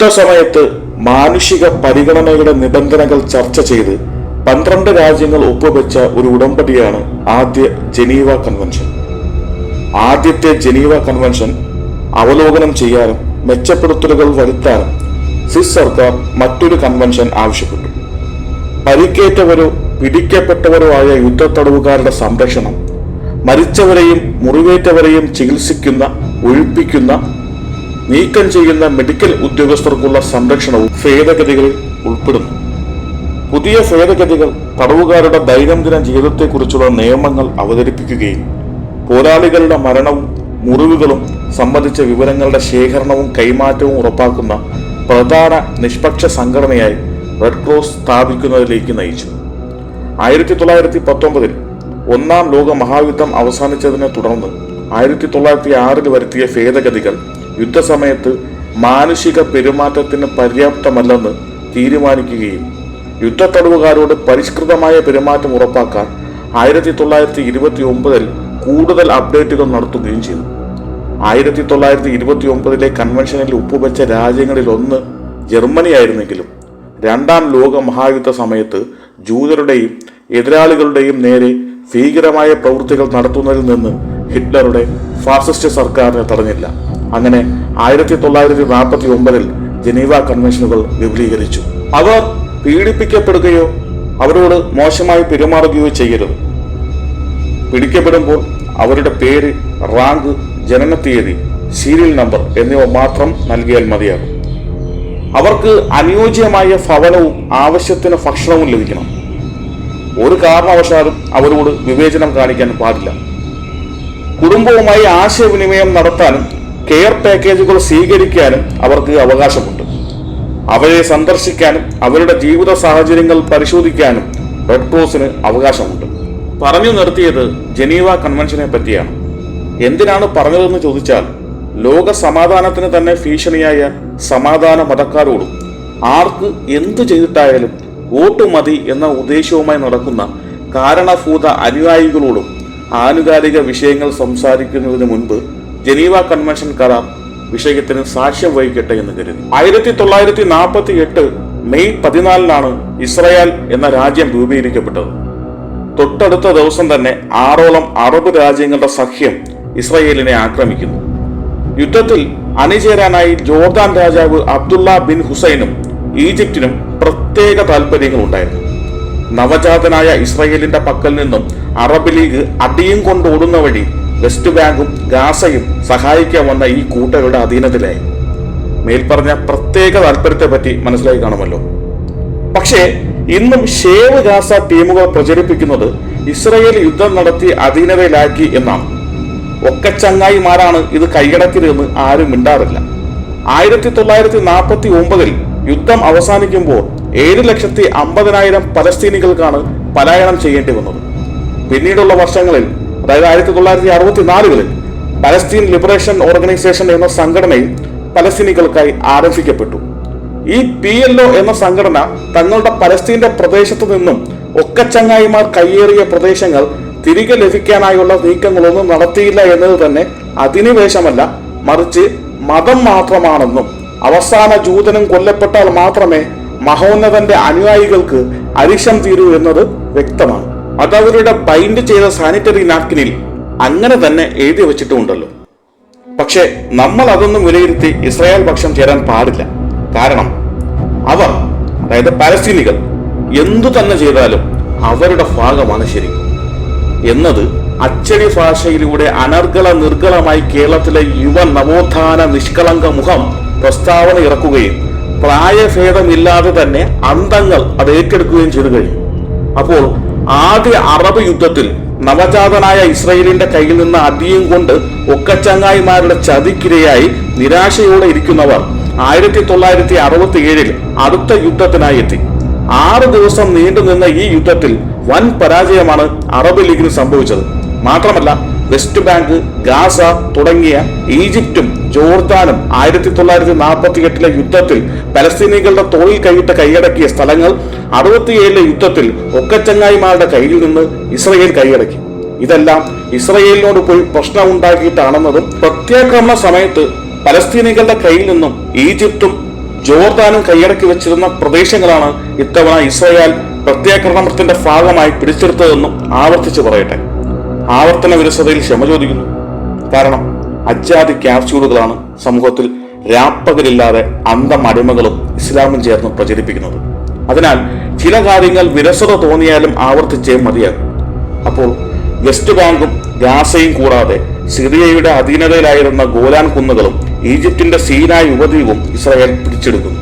യുദ്ധസമയത്ത് മാനുഷിക പരിഗണനയുടെ നിബന്ധനകൾ ചർച്ച ചെയ്ത് 12 രാജ്യങ്ങൾ ഒപ്പുവെച്ച ഒരു ഉടമ്പടിയാണ് ആദ്യ ജനീവ കൺവെൻഷൻ. ആദ്യത്തെ ജനീവ കൺവെൻഷൻ അവലോകനം ചെയ്യാനും മെച്ചപ്പെടുത്തലുകൾ വരുത്താനും സ്വിസ് സർക്കാർ മറ്റൊരു കൺവെൻഷൻ ആവശ്യപ്പെട്ടു. പരിക്കേറ്റവരോ പിടിക്കപ്പെട്ടവരോ ആയ യുദ്ധത്തടവുകാരുടെ സംരക്ഷണം, മരിച്ചവരെയും മുറിവേറ്റവരെയും ചികിത്സിക്കുന്ന, ഒഴിപ്പിക്കുന്ന, നീക്കം ചെയ്യുന്ന മെഡിക്കൽ ഉദ്യോഗസ്ഥർക്കുള്ള സംരക്ഷണവും ഭേദഗതികളിൽ ഉൾപ്പെടുന്നു. പുതിയ ഭേദഗതികൾ തടവുകാരുടെ ദൈനംദിന ജീവിതത്തെക്കുറിച്ചുള്ള നിയമങ്ങൾ അവതരിപ്പിക്കുകയും പോരാളികളുടെ മരണവും മുറിവുകളും സംബന്ധിച്ച വിവരങ്ങളുടെ ശേഖരണവും കൈമാറ്റവും ഉറപ്പാക്കുന്ന പ്രധാന നിഷ്പക്ഷ സംഘടനയായി റെഡ് ക്രോസ് സ്ഥാപിക്കുന്നതിലേക്ക് നയിച്ചു. 1919 ഒന്നാം ലോക മഹായുദ്ധം അവസാനിച്ചതിനെ തുടർന്ന് 1906 വരുത്തിയ ഭേദഗതികൾ യുദ്ധസമയത്ത് മാനുഷിക പെരുമാറ്റത്തിന് പര്യാപ്തമല്ലെന്ന് തീരുമാനിക്കുകയും യുദ്ധത്തടവുകാരോട് പരിഷ്കൃതമായ പെരുമാറ്റം ഉറപ്പാക്കാൻ 1929 കൂടുതൽ അപ്ഡേറ്റുകൾ നടത്തുകയും ചെയ്തു. 1929 കൺവെൻഷനിൽ ഒപ്പുവെച്ച രാജ്യങ്ങളിലൊന്ന് ജർമ്മനിയായിരുന്നെങ്കിലും രണ്ടാം ലോക മഹായുദ്ധ സമയത്ത് ജൂതരുടെയും എതിരാളികളുടെയും നേരെ ഭീകരമായ പ്രവൃത്തികൾ നടത്തുന്നതിൽ നിന്ന് ഹിറ്റ്ലറുടെ ഫാസിസ്റ്റ് സർക്കാരിനെ തടഞ്ഞില്ല. അങ്ങനെ 1949 ജനീവ കൺവെൻഷനുകൾ വിപുലീകരിച്ചു. അവർ പീഡിപ്പിക്കപ്പെടുകയോ അവരോട് മോശമായി പെരുമാറുകയോ ചെയ്യരുത്. പിടിക്കപ്പെടുമ്പോൾ അവരുടെ പേര്, റാങ്ക്, ജനനത്തീയതി, സീരിയൽ നമ്പർ എന്നിവ മാത്രം നൽകിയാൽ മതിയാകും. അവർക്ക് അനുയോജ്യമായ ഭവനവും ആവശ്യത്തിന് ഭക്ഷണവും ലഭിക്കണം. ഒരു കാരണവശാലും അവരോട് വിവേചനം കാണിക്കാൻ പാടില്ല. കുടുംബവുമായി ആശയവിനിമയം നടത്താനും കെയർ പാക്കേജുകൾ സ്വീകരിക്കാനും അവർക്ക് അവകാശമുണ്ട്. അവരെ സന്ദർശിക്കാനും അവരുടെ ജീവിത സാഹചര്യങ്ങൾ പരിശോധിക്കാനും റെഡ് ക്രോസിന് അവകാശമുണ്ട്. പറഞ്ഞു നിർത്തിയത് ജനീവ കൺവെൻഷനെ പറ്റിയാണ്. എന്തിനാണ് പറഞ്ഞതെന്ന് ചോദിച്ചാൽ, ലോക സമാധാനത്തിന് തന്നെ ഭീഷണിയായ സമാധാന മതക്കാരോടും ആർക്ക് എന്തു ചെയ്തിട്ടായാലും വോട്ട് മതി എന്ന ഉദ്ദേശവുമായി നടക്കുന്ന കാരണഭൂത അനുയായികളോടും ആനുകാലിക വിഷയങ്ങൾ സംസാരിക്കുന്നതിന് മുൻപ് ജനീവ കൺവെൻഷൻ കരാർ വിഷയത്തിന് സാക്ഷ്യം വഹിക്കട്ടെ എന്ന് കരുതി. 1948 മെയ് 14 ഇസ്രായേൽ എന്ന രാജ്യം രൂപീകരിക്കപ്പെട്ടത്. തൊട്ടടുത്ത ദിവസം തന്നെ 6ഓളം അറബ് രാജ്യങ്ങളുടെ സഖ്യം ഇസ്രായേലിനെ ആക്രമിക്കുന്നു. യുദ്ധത്തിൽ അണിചേരാനായി ജോർദാൻ രാജാവ് അബ്ദുള്ള ബിൻ ഹുസൈനും ഈജിപ്തിനും പ്രത്യേക താല്പര്യങ്ങൾ ഉണ്ടായിരുന്നു. നവജാതനായ ഇസ്രായേലിന്റെ പക്കൽ നിന്നും അറബ് ലീഗ് അടിയും കൊണ്ട് ഓടുന്ന വഴി വെസ്റ്റ് ബാങ്കും ഗാസയും സഹായിക്കാൻ വന്ന ഈ കൂട്ടരുടെ അധീനത്തിലായി. മേൽപ്പറഞ്ഞ പ്രത്യേക താല്പര്യത്തെ പറ്റി മനസ്സിലായി കാണുമല്ലോ. പക്ഷേ ഇന്നും ഷേവ് ഗാസ ടീമുകൾ പ്രചരിപ്പിക്കുന്നത് ഇസ്രായേൽ യുദ്ധം നടത്തി അധീനതയിലാക്കി എന്നാണ്. ഒക്കച്ചങ്ങായിമാരാണ് ഇത് കൈയടക്കിയതെന്ന് ആരും മിണ്ടാറില്ല. 1949 യുദ്ധം അവസാനിക്കുമ്പോൾ 7,50,000 പലസ്തീനികൾക്കാണ് പലായനം ചെയ്യേണ്ടി വന്നത്. പിന്നീടുള്ള വർഷങ്ങളിൽ, അതായത് 1964 പലസ്തീൻ ലിബറേഷൻ ഓർഗനൈസേഷൻ എന്ന സംഘടനയും പലസ്തീനികൾക്കായി ആരംഭിക്കപ്പെട്ടു. ഈ PLO എന്ന സംഘടന തങ്ങളുടെ പലസ്തീന്റെ പ്രദേശത്തു നിന്നും ഒക്കച്ചങ്ങായിമാർ കയ്യേറിയ പ്രദേശങ്ങൾ തിരികെ ലഭിക്കാനായുള്ള നീക്കങ്ങളൊന്നും നടത്തിയില്ല എന്നത് തന്നെ അധിനിവേശമല്ല, മറിച്ച് മതം മാത്രമാണെന്നും അവസാന ജൂതനും കൊല്ലപ്പെട്ടാൽ മാത്രമേ മഹോന്നതന്റെ അനുയായികൾക്ക് അരിശം തീരൂ എന്നത് വ്യക്തമാണ്. അതവരുടെ ബൈൻഡ് ചെയ്ത സാനിറ്ററി നാപ്കിനിൽ അങ്ങനെ തന്നെ എഴുതി വെച്ചിട്ടുണ്ടല്ലോ. പക്ഷെ നമ്മൾ അതൊന്നും വിലയിരുത്തി ഇസ്രായേൽ പക്ഷം ചേരാൻ പാടില്ല. കാരണം അവർ, അതായത് പലസ്തീനികൾ, എന്തു തന്നെ ചെയ്താലും അവരുടെ ഭാഗമാണ് ശരി എന്നത് അച്ചടി ഭാഷയിലൂടെ അനർഗള നിർഗളമായി കേരളത്തിലെ യുവ നവോത്ഥാന നിഷ്കളങ്ക മുഖം പ്രസ്താവന ഇറക്കുകയും പ്രായഭേദമില്ലാതെ തന്നെ അന്തങ്ങൾ അത് ഏറ്റെടുക്കുകയും ചെയ്തു കഴിഞ്ഞു. അപ്പോൾ ആദ്യ അറബ് യുദ്ധത്തിൽ നവജാതനായ ഇസ്രായേലിന്റെ കയ്യിൽ നിന്ന് അടിയും കൊണ്ട് ഒക്കച്ചങ്ങായിമാരുടെ ചതിക്കിരയായി നിരാശയോടെ ഇരിക്കുന്നവർ 1967 അടുത്ത യുദ്ധത്തിനായി എത്തി. 6 ദിവസം നീണ്ടുനിന്ന ഈ യുദ്ധത്തിൽ വൻ പരാജയമാണ് അറബ് ലീഗിന് സംഭവിച്ചത്. മാത്രമല്ല, വെസ്റ്റ് ബാങ്ക്, ഗാസ തുടങ്ങിയ ഈജിപ്തും ജോർദാനും 1948 യുദ്ധത്തിൽ പലസ്തീനികളുടെ തോളിൽ കൈയിട്ട് കൈയടക്കിയ സ്ഥലങ്ങൾ 67 യുദ്ധത്തിൽ ഒക്കച്ചങ്ങായിമാരുടെ കയ്യിൽ നിന്ന് ഇസ്രായേൽ കൈയടക്കി. ഇതെല്ലാം ഇസ്രായേലിനോട് പോയി പ്രശ്നം ഉണ്ടാക്കിയിട്ടാണെന്നതും പ്രത്യാക്രമണ സമയത്ത് പലസ്തീനികളുടെ കയ്യിൽ നിന്നും ഈജിപ്തും ജോർദാനും കൈയടക്കി വെച്ചിരുന്ന പ്രദേശങ്ങളാണ് ഇത്തവണ ഇസ്രായേൽ പ്രത്യാക്രമണത്തിന്റെ ഭാഗമായി പിടിച്ചെടുത്തതെന്നും ആവർത്തിച്ചു പറയട്ടെ. ആവർത്തന വിരസതയിൽ ക്ഷമ ചോദിക്കുന്നു. കാരണം അജാതി ക്യാപ്സ്യൂളുകളാണ് സമൂഹത്തിൽ രാപ്പകലില്ലാതെ അന്തം അടിമകളും ഇസ്ലാമും ചേർന്ന് പ്രചരിപ്പിക്കുന്നത്. അതിനാൽ ചില കാര്യങ്ങൾ വിരസത തോന്നിയാലും ആവർത്തിച്ചേ മതിയാകും. അപ്പോൾ വെസ്റ്റ് ബാങ്കും ഗാസയും കൂടാതെ സിറിയയുടെ അധീനതയിലായിരുന്ന ഗോലാൻ കുന്നുകളും ഈജിപ്തിന്റെ സീനായ് ഉപദ്വീപും ഇസ്രായേൽ പിടിച്ചെടുക്കുന്നു.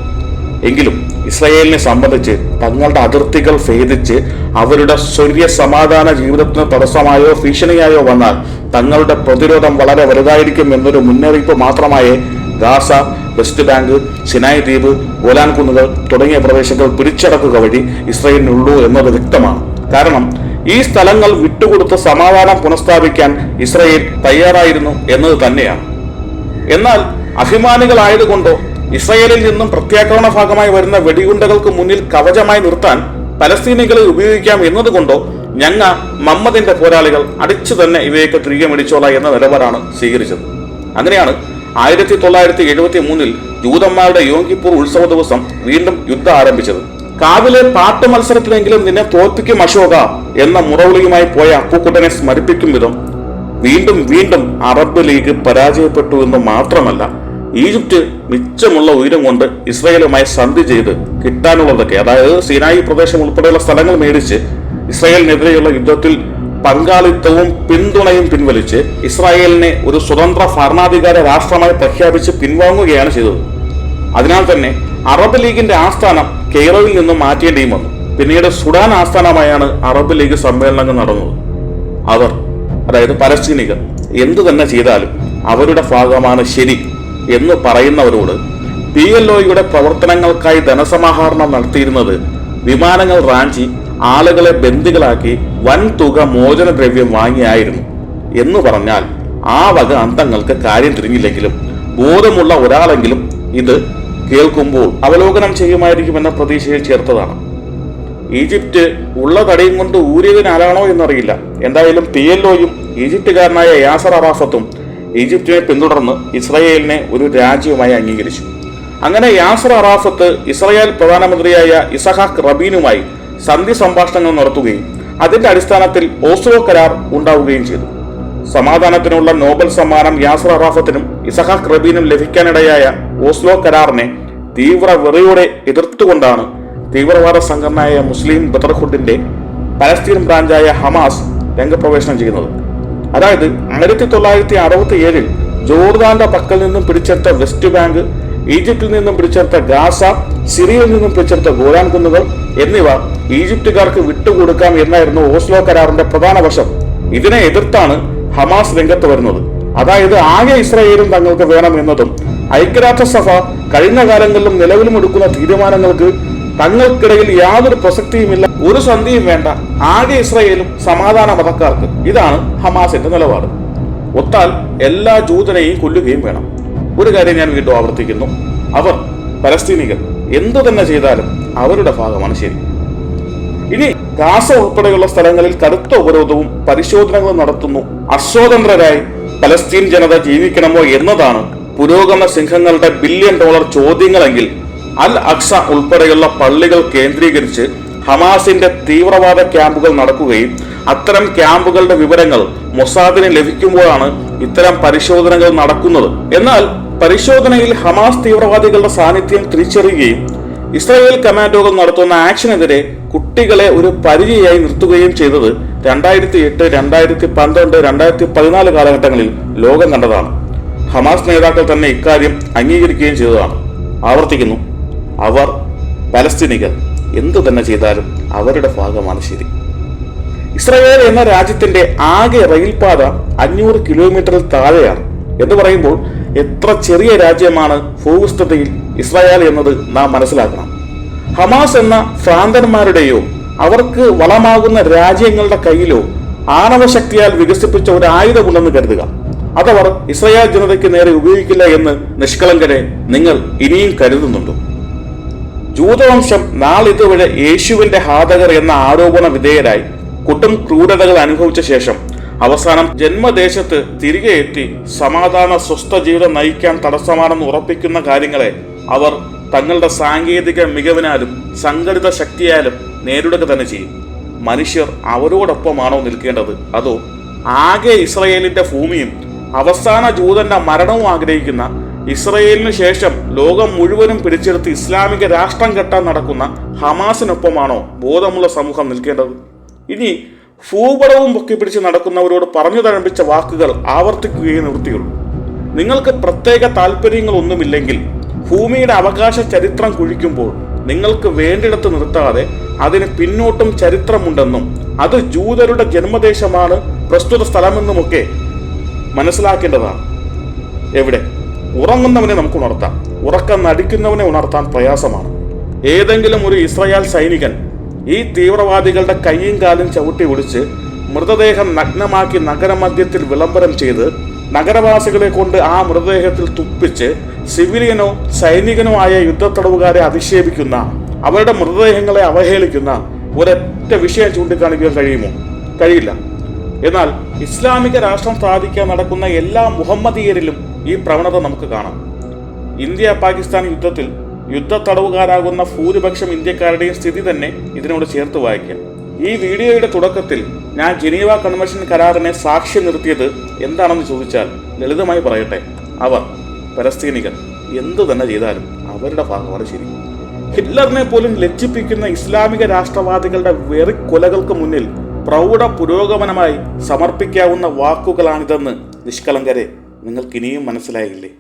എങ്കിലും ഇസ്രായേലിനെ സംബന്ധിച്ച് തങ്ങളുടെ അതിർത്തികൾ ഭേദിച്ച് അവരുടെ സ്വൈര്യ സമാധാന ജീവിതത്തിന് തടസ്സമായോ ഭീഷണിയായോ വന്നാൽ തങ്ങളുടെ പ്രതിരോധം വളരെ വലുതായിരിക്കും എന്നൊരു മുന്നറിയിപ്പ് മാത്രമായേ ഗാസ, വെസ്റ്റ് ബാങ്ക്, സിനായ് ദ്വീപ്, ഗോലാൻ കുന്നുകൾ തുടങ്ങിയ പ്രദേശങ്ങൾ പിടിച്ചടക്കുക വഴി ഇസ്രായേലിനുള്ളൂ എന്നത് വ്യക്തമാണ്. കാരണം ഈ സ്ഥലങ്ങൾ വിട്ടുകൊടുത്ത് സമാധാനം പുനഃസ്ഥാപിക്കാൻ ഇസ്രായേൽ തയ്യാറായിരുന്നു എന്നത് തന്നെയാണ്. എന്നാൽ അഭിമാനികളായതുകൊണ്ടോ ഇസ്രായേലിൽ നിന്നും പ്രത്യാക്രമണ ഭാഗമായി വരുന്ന വെടിയുണ്ടകൾക്ക് മുന്നിൽ കവചമായി നിർത്താൻ പലസ്തീനികളെ ഉപയോഗിക്കാം എന്നതുകൊണ്ടോ ഞങ്ങ മമ്മദിന്റെ പോരാളികൾ അടിച്ചു തന്നെ ഇവയൊക്കെ തിരികെ മേടിച്ചോളാം എന്ന നിലപാടാണ് സ്വീകരിച്ചത്. അങ്ങനെയാണ് 1973 ജൂതന്മാരുടെ യോം കിപ്പൂർ ഉത്സവ ദിവസം വീണ്ടും യുദ്ധം ആരംഭിച്ചത്. കാവിലെ പാട്ട് മത്സരത്തിലെങ്കിലും നിന്നെ തോൽപ്പിക്കും അശോക എന്ന മുറവിളിയുമായി പോയ അപ്പുക്കുട്ടനെ സ്മരിപ്പിക്കും വിധം വീണ്ടും വീണ്ടും അറബ് ലീഗ് പരാജയപ്പെട്ടു എന്ന് മാത്രമല്ല, ഈജിപ്റ്റ് മിച്ചമുള്ള ഉയരം കൊണ്ട് ഇസ്രായേലുമായി സന്ധി ചെയ്ത് കിട്ടാനുള്ളതൊക്കെ, അതായത് സീനായി പ്രദേശം ഉൾപ്പെടെയുള്ള സ്ഥലങ്ങൾ മേടിച്ച് ഇസ്രായേലിനെതിരെയുള്ള യുദ്ധത്തിൽ പങ്കാളിത്തവും പിന്തുണയും പിൻവലിച്ച് ഇസ്രായേലിനെ ഒരു സ്വതന്ത്ര ഭരണാധികാര രാഷ്ട്രമായി പ്രഖ്യാപിച്ച് പിൻവാങ്ങുകയാണ് ചെയ്തത്. അതിനാൽ തന്നെ അറബ് ലീഗിന്റെ ആസ്ഥാനം കെയ്റോയിൽ നിന്നും മാറ്റേണ്ടിയും വന്നു. പിന്നീട് സുഡാൻ ആസ്ഥാനമായാണ് അറബ് ലീഗ് സമ്മേളനങ്ങൾ നടന്നത്. അവർ, അതായത് പലസ്തീനികൾ, എന്തു തന്നെ ചെയ്താലും അവരുടെ ഭാഗമാണ് ശരി എന്ന് പറയുന്നവരോട് PLOയുടെ പ്രവർത്തനങ്ങൾക്കായി ധനസമാഹരണം നടത്തിയിരുന്നത് വിമാനങ്ങൾ റാഞ്ചി ആളുകളെ ബന്ദികളാക്കി വൻ തുക മോചനദ്രവ്യം വാങ്ങിയായിരുന്നു എന്ന് പറഞ്ഞാൽ ആ വക അന്തങ്ങൾക്ക് കാര്യം തിരിഞ്ഞില്ലെങ്കിലും ബോധമുള്ള ഒരാളെങ്കിലും ഇത് കേൾക്കുമ്പോൾ അവലോകനം ചെയ്യുമായിരിക്കുമെന്ന പ്രതീക്ഷയിൽ ചേർത്തതാണ്. ഈജിപ്റ്റ് ഉള്ള തടയും കൊണ്ട് ഊരിയതിനാലാണോ എന്നറിയില്ല. എന്തായാലും PLOയും ഈജിപ്തുകാരനായ യാസർ അറാഫത്തും ഈജിപ്തിനെ പിന്തുടർന്ന് ഇസ്രായേലിനെ ഒരു രാജ്യവുമായി അംഗീകരിച്ചു. അങ്ങനെ യാസർ അറാഫത്ത് ഇസ്രായേൽ പ്രധാനമന്ത്രിയായ ഇസഹാക്ക് റബീനുമായി സന്ധി സംഭാഷണങ്ങൾ നടത്തുകയും അതിന്റെ അടിസ്ഥാനത്തിൽ ഓസ്ലോ കരാർ ഉണ്ടാവുകയും ചെയ്തു. സമാധാനത്തിനുള്ള നോബൽ സമ്മാനം യാസർ അറാഫത്തിനും ഇസഹാക്ക് റബീനും ലഭിക്കാനിടയായ ഓസ്ലോ കരാറിനെ തീവ്ര വെറിയോടെ എതിർത്തുകൊണ്ടാണ് തീവ്രവാദ സംഘടനയായ മുസ്ലിം ബ്രദർഹുഡിന്റെ പലസ്തീൻ ബ്രാഞ്ചായ ഹമാസ് രംഗപ്രവേശനം ചെയ്യുന്നത്. അതായത് 1967 ജോർദാന്റെ പക്കൽ നിന്നും പിടിച്ചെടുത്ത വെസ്റ്റ് ബാങ്ക്, ഈജിപ്തിൽ നിന്നും പിടിച്ചെടുത്ത ഗാസ, സിറിയയിൽ നിന്നും പിടിച്ചെടുത്ത ഗോലാൻ കുന്നുകൾ എന്നിവ ഈജിപ്തുകാർക്ക് വിട്ടുകൊടുക്കാം എന്നായിരുന്നു ഓസ്ലോ കരാറിന്റെ പ്രധാന വശം. ഇതിനെ എതിർത്താണ് ഹമാസ് രംഗത്ത് വരുന്നത്. അതായത് ആകെ ഇസ്രായേലും തങ്ങൾക്ക് വേണം എന്നതും ഐക്യരാഷ്ട്രസഭ കഴിഞ്ഞ കാലങ്ങളിലും നിലവിലും എടുക്കുന്ന തീരുമാനങ്ങൾക്ക് തങ്ങൾക്കിടയിൽ യാതൊരു പ്രസക്തിയുമില്ല, ഒരു സന്ധിയും വേണ്ട, ആകെ ഇസ്രായേലും സമാധാന മതക്കാർക്ക്. ഇതാണ് ഹമാസിന്റെ നിലപാട്. ഒത്താൽ എല്ലാ ജൂതനെയും കൊല്ലുകയും വേണം. ഒരു കാര്യം ഞാൻ വീണ്ടും ആവർത്തിക്കുന്നു, അവർ പലസ്തീനികൾ എന്തു തന്നെ ചെയ്താലും അവരുടെ ഭാഗമാണ് ശരി. ഇനി ഗാസ ഉൾപ്പെടെയുള്ള സ്ഥലങ്ങളിൽ കടുത്ത ഉപരോധവും പരിശോധനകളും നടത്തുന്നു. അസ്വതന്ത്രരായി പലസ്തീൻ ജനത ജീവിക്കണമോ എന്നതാണ് പുരോഗമന സിംഹങ്ങളുടെ $1 ബില്യൺ ചോദ്യങ്ങളെങ്കിൽ അൽ അക്സ ഉൾപ്പെടെയുള്ള പള്ളികൾ കേന്ദ്രീകരിച്ച് ഹമാസിന്റെ തീവ്രവാദ ക്യാമ്പുകൾ നടക്കുകയും അത്തരം ക്യാമ്പുകളുടെ വിവരങ്ങൾ മൊസാദിന് ലഭിക്കുമ്പോഴാണ് ഇത്തരം പരിശോധനകൾ നടക്കുന്നത്. എന്നാൽ പരിശോധനയിൽ ഹമാസ് തീവ്രവാദികളുടെ സാന്നിധ്യം തിരിച്ചറിയുകയും ഇസ്രായേൽ കമാൻഡോകൾ നടത്തുന്ന ആക്ഷനെതിരെ കുട്ടികളെ ഒരു പരിചയായി നിർത്തുകയും ചെയ്തത് 2008, 2012, 2014 കാലഘട്ടങ്ങളിൽ ലോകം കണ്ടതാണ്. ഹമാസ് നേതാക്കൾ തന്നെ ഇക്കാര്യം അംഗീകരിക്കുകയും ചെയ്തതാണ്. ആവർത്തിക്കുന്നു, അവർ പലസ്തീനികൾ എന്തു തന്നെ ചെയ്താലും അവരുടെ ഭാഗമാണ് ശരി. ഇസ്രായേൽ എന്ന രാജ്യത്തിന്റെ ആകെ റെയിൽപാത 500 കിലോമീറ്ററിൽ താഴെയാണ് എന്ന് പറയുമ്പോൾ എത്ര ചെറിയ രാജ്യമാണ് ഭൂവിസ്തൃതിയിൽ ഇസ്രായേൽ എന്നത് നാം മനസ്സിലാക്കണം. ഹമാസ് എന്ന ഭ്രാന്തന്മാരുടെയോ അവർക്ക് വളമാകുന്ന രാജ്യങ്ങളുടെ കയ്യിലോ ആണവശക്തിയാൽ വികസിപ്പിച്ച ഒരു ആയുധമുണ്ടെന്ന് കരുതുക. അതവർ ഇസ്രായേൽ ജനതയ്ക്ക് നേരെ ഉപയോഗിക്കില്ല എന്ന് നിഷ്കളങ്കരെ നിങ്ങൾ ഇനിയും കരുതുന്നുണ്ടോ? ജൂതവംശം നാളിതുവരെ യേശുവിന്റെ ഹാതകർ എന്ന ആരോപണ വിധേയരായി കുട്ടും ക്രൂരതകൾ അനുഭവിച്ച ശേഷം അവസാനം ജന്മദേശത്ത് തിരികെ എത്തി സമാധാന സ്വസ്ഥ ജീവിതം നയിക്കാൻ തടസ്സമാണെന്ന് ഉറപ്പിക്കുന്ന കാര്യങ്ങളെ അവർ തങ്ങളുടെ സാങ്കേതിക മികവിനാലും സംഘടിത ശക്തിയാലും നേരിടുക തന്നെ ചെയ്യും. മനുഷ്യർ അവരോടൊപ്പമാണോ നിൽക്കേണ്ടത്, അതോ ആകെ ഇസ്രയേലിന്റെ ഭൂമിയും അവസാന ജൂതന്റെ മരണവും ആഗ്രഹിക്കുന്ന, ഇസ്രയേലിന് ശേഷം ലോകം മുഴുവനും പിടിച്ചെടുത്ത് ഇസ്ലാമിക രാഷ്ട്രം കെട്ടാൻ നടക്കുന്ന ഹമാസിനൊപ്പമാണോ ബോധമുള്ള സമൂഹം നിൽക്കേണ്ടത്? ഇനി ഭൂപടവും പൊക്കിപ്പിടിച്ച് നടക്കുന്നവരോട് പറഞ്ഞു തഴമ്പിച്ച വാക്കുകൾ ആവർത്തിക്കുകയും നിവൃത്തിയുള്ളൂ. നിങ്ങൾക്ക് പ്രത്യേക താല്പര്യങ്ങളൊന്നുമില്ലെങ്കിൽ ഭൂമിയുടെ അവകാശ ചരിത്രം കുഴിക്കുമ്പോൾ നിങ്ങൾക്ക് വേണ്ടിടത്ത് നിർത്താതെ അതിന് പിന്നോട്ടും ചരിത്രമുണ്ടെന്നും അത് ജൂതരുടെ ജന്മദേശമാണ് പ്രസ്തുത സ്ഥലമെന്നുമൊക്കെ മനസ്സിലാക്കേണ്ടതാണ്. എവിടെ? ഉറങ്ങുന്നവനെ നമുക്ക് ഉണർത്താം, ഉറക്കം നടിക്കുന്നവനെ ഉണർത്താൻ പ്രയാസമാണ്. ഏതെങ്കിലും ഒരു ഇസ്രായേൽ സൈനികൻ ഈ തീവ്രവാദികളുടെ കൈയും കാലും ചവിട്ടി ഒടിച്ച് മൃതദേഹം നഗ്നമാക്കി നഗരമധ്യത്തിൽ വിളംബരം ചെയ്ത് നഗരവാസികളെ കൊണ്ട് ആ മൃതദേഹത്തിൽ തുപ്പിച്ച് സിവിലിയനോ സൈനികനോ ആയ യുദ്ധത്തടവുകാരെ അധിക്ഷേപിക്കുന്ന, അവരുടെ മൃതദേഹങ്ങളെ അവഹേളിക്കുന്ന ഒരൊറ്റ വിഷയം ചൂണ്ടിക്കാണിക്കാൻ കഴിയുമോ? കഴിയില്ല. എന്നാൽ ഇസ്ലാമിക രാഷ്ട്രം സ്ഥാപിക്കാൻ നടക്കുന്ന എല്ലാ മുഹമ്മദീയരിലും ഈ പ്രവണത നമുക്ക് കാണാം. ഇന്ത്യ പാകിസ്ഥാൻ യുദ്ധത്തിൽ യുദ്ധത്തടവുകാരാകുന്ന ഭൂരിപക്ഷം ഇന്ത്യക്കാരുടെയും സ്ഥിതി തന്നെ ഇതിനോട് ചേർത്ത് വായിക്കാം. ഈ വീഡിയോയുടെ തുടക്കത്തിൽ ഞാൻ ജനീവ കൺവെൻഷൻ കരാറിനെ സാക്ഷ്യം നിർത്തിയത് എന്താണെന്ന് ചോദിച്ചാൽ ലളിതമായി പറയട്ടെ, അവർ പലസ്തീനികൾ എന്തു തന്നെ ചെയ്താലും അവരുടെ ഭാഗമാണ് ശരി. ഹിറ്റ്ലറിനെ പോലും ലജ്ജിപ്പിക്കുന്ന ഇസ്ലാമിക രാഷ്ട്രവാദികളുടെ വെറിക്കൊലകൾക്ക് മുന്നിൽ പ്രൗഢ പുരോഗമനമായി സമർപ്പിക്കാവുന്ന വാക്കുകളാണിതെന്ന് നിഷ്കളങ്കരെ നിങ്ങൾക്കിനിയും മനസ്സിലായില്ലേ?